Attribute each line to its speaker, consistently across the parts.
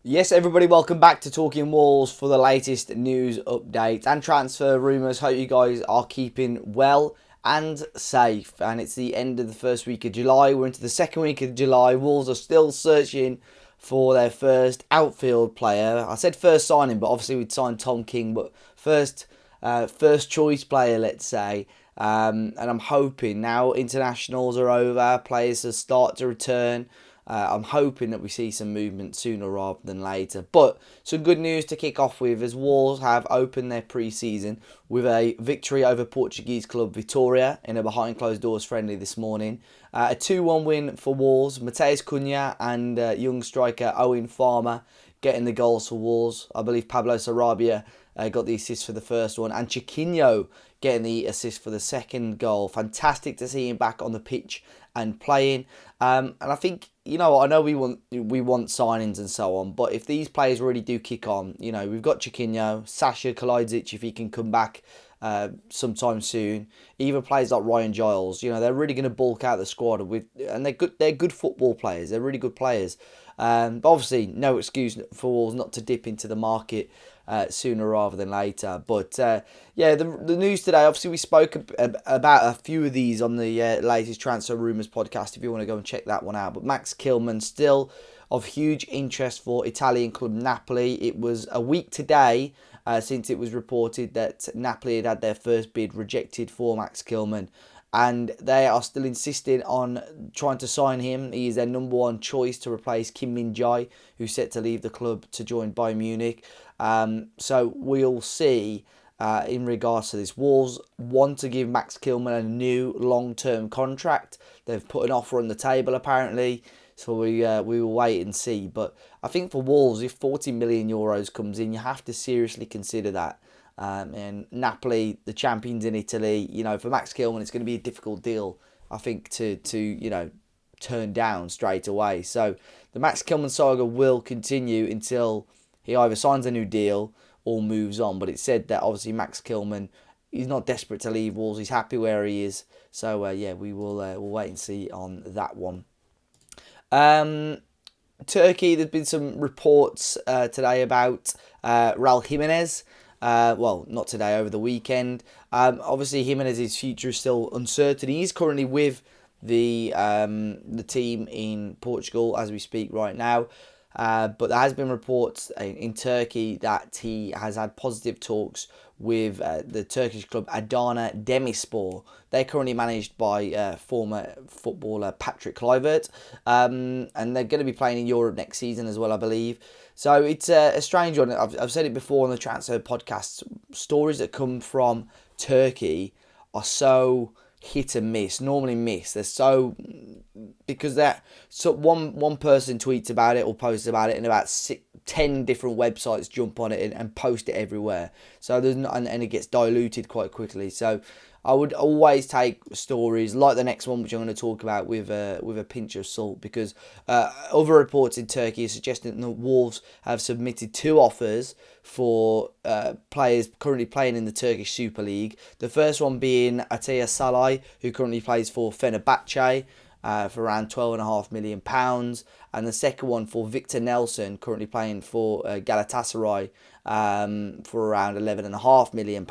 Speaker 1: Yes, everybody, welcome back to Talking Walls for the latest news, updates, and transfer rumours. Hope you guys are keeping well and safe. And it's the end of the first week of July. We're into the second week of July. Wolves are still searching for their first outfield player. I said first signing, but obviously we'd signed Tom King, but first choice player, let's say. And I'm hoping now internationals are over, players will start to return. I'm hoping that we see some movement sooner rather than later. But some good news to kick off with as Wolves have opened their pre-season with a victory over Portuguese club Vitória in a behind closed doors friendly this morning. A 2-1 win for Wolves. Mateus Cunha and young striker Owen Farmer getting the goals for Wolves. I believe Pablo Sarabia got the assist for the first one, and Chiquinho getting the assist for the second goal. Fantastic to see him back on the pitch and playing. And I think, I know we want signings and so on, but if these players really do kick on, we've got Chiquinho, Sasha Kalajdzic if he can come back sometime soon. Even players like Ryan Giles, they're really going to bulk out the squad and they're good. They're good football players. They're really good players. But obviously, no excuse for Wolves not to dip into the market sooner rather than later. But the news today, obviously we spoke about a few of these on the latest Transfer Rumours podcast if you want to go and check that one out. But Max Kilman still of huge interest for Italian club Napoli. It was a week today since it was reported that Napoli had their first bid rejected for Max Kilman. And they are still insisting on trying to sign him. He is their number one choice to replace Kim Min-jae, who's set to leave the club to join Bayern Munich. So we'll see in regards to this. Wolves want to give Max Kilman a new long-term contract. They've put an offer on the table apparently. So we will wait and see. But I think for Wolves, if 40 million euros comes in, you have to seriously consider that. And Napoli, the champions in Italy, for Max Kilman, it's going to be a difficult deal, I think, to turn down straight away. So the Max Kilman saga will continue until he either signs a new deal or moves on. But it's said that obviously Max Kilman, he's not desperate to leave Wolves. He's happy where he is. So we will we'll wait and see on that one. Turkey, there's been some reports today about Raul Jimenez. Not today, over the weekend. Obviously, Jimenez's future is still uncertain. He's currently with the team in Portugal as we speak right now. But there has been reports in Turkey that he has had positive talks with the Turkish club Adana Demirspor. They're currently managed by former footballer Patrick Kluivert, and they're going to be playing in Europe next season as well, I believe. So it's a strange one. I've said it before on the Transfer podcast. Stories that come from Turkey are so hit and miss, normally miss. They're so because one person tweets about it or posts about it, and about 10 different websites jump on it and post it everywhere. So there's not, and it gets diluted quite quickly. So I would always take stories like the next one, which I'm going to talk about, with a pinch of salt, because other reports in Turkey are suggesting that Wolves have submitted 2 offers for players currently playing in the Turkish Super League. The first one being Atiya Salay, who currently plays for Fenerbahce for around £12.5 million. And the second one for Victor Nelson, currently playing for Galatasaray for around £11.5 million.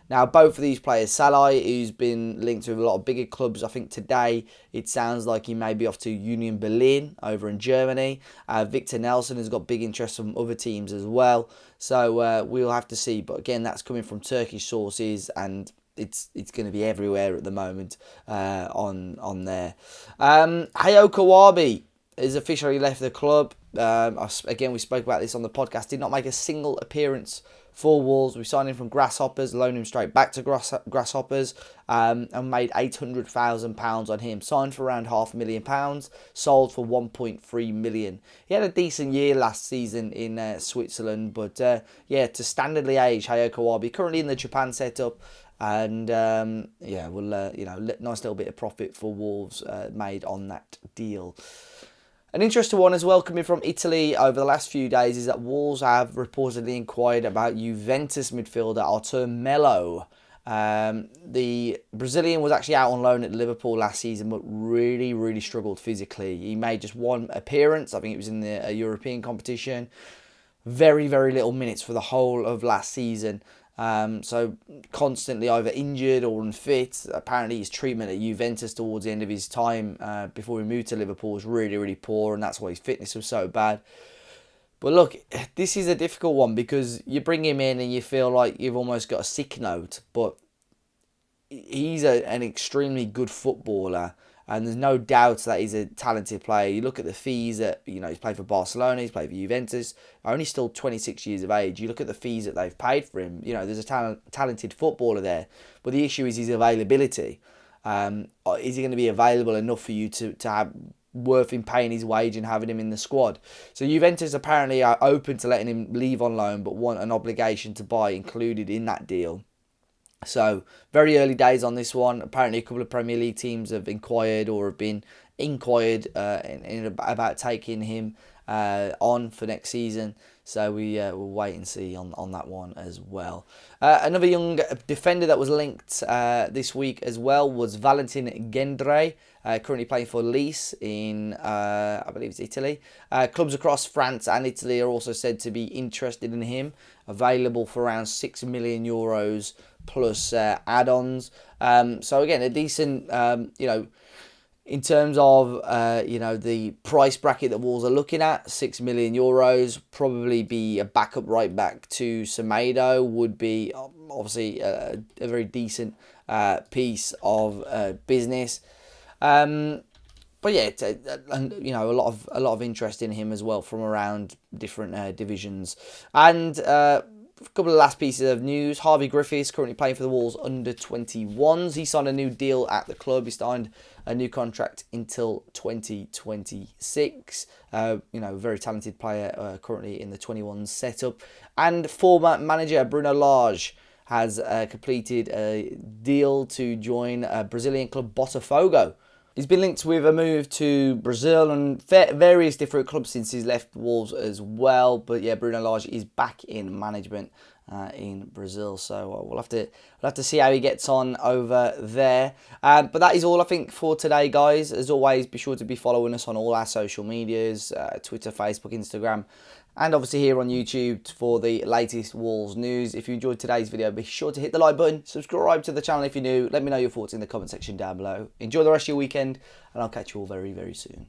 Speaker 1: Now, both of these players, Salai, who's been linked with a lot of bigger clubs, I think today it sounds like he may be off to Union Berlin over in Germany. Victor Nelson has got big interest from other teams as well. So we'll have to see. But again, that's coming from Turkish sources, and it's going to be everywhere at the moment on there. Ocawabi has officially left the club. Again, we spoke about this on the podcast. Did not make a single appearance for Wolves. We signed him from Grasshoppers, loaned him straight back to Grasshoppers, and made £800,000 on him. Signed for around £500,000, sold for £1.3 million. He had a decent year last season in Switzerland, but to standardly age Hayao Kawabi, currently in the Japan setup. And nice little bit of profit for Wolves made on that deal. An interesting one as well coming from Italy over the last few days is that Wolves have reportedly inquired about Juventus midfielder Mello. The Brazilian was actually out on loan at Liverpool last season, but really struggled physically. He made just one appearance. I think it was in the European competition. Very little minutes for the whole of last season. So constantly either injured or unfit. Apparently his treatment at Juventus towards the end of his time before he moved to Liverpool was really poor, and that's why his fitness was so bad. But look, this is a difficult one because you bring him in and you feel like you've almost got a sick note, but he's an extremely good footballer, and there's no doubt that he's a talented player. You look at the fees that, he's played for Barcelona, he's played for Juventus, only still 26 years of age. You look at the fees that they've paid for him, there's a talented footballer there, but the issue is his availability. Is he going to be available enough for you to have worth him paying his wage and having him in the squad? So Juventus apparently are open to letting him leave on loan, but want an obligation to buy included in that deal. So very early days on this one. Apparently a couple of Premier League teams have inquired or have been inquired about taking him on for next season. So we'll wait and see on that one as well. Another young defender that was linked this week as well was Valentin Gendre, currently playing for Nice in, I believe it's Italy. Clubs across France and Italy are also said to be interested in him, available for around €6 million plus add-ons. So again, a decent, in terms of, the price bracket that Wolves are looking at, €6 million, probably be a backup right back to Semedo, would be obviously a very decent piece of business. But yeah, a lot of interest in him as well from around different divisions. And a couple of last pieces of news. Harvey Griffiths, currently playing for the Wolves under 21s. He signed a new deal at the club. He signed a new contract until 2026. Very talented player currently in the 21s setup. And former manager Bruno Lage has completed a deal to join Brazilian club Botafogo. He's been linked with a move to Brazil and various different clubs since he's left Wolves as well. But yeah, Bruno Lage is back in management in Brazil, so we'll have to see how he gets on over there. But that is all I think for today, guys. As always, be sure to be following us on all our social medias: Twitter, Facebook, Instagram, and obviously here on YouTube for the latest Wolves news. If you enjoyed today's video, be sure to hit the like button, subscribe to the channel if you're new. Let me know your thoughts in the comment section down below. Enjoy the rest of your weekend, and I'll catch you all very soon.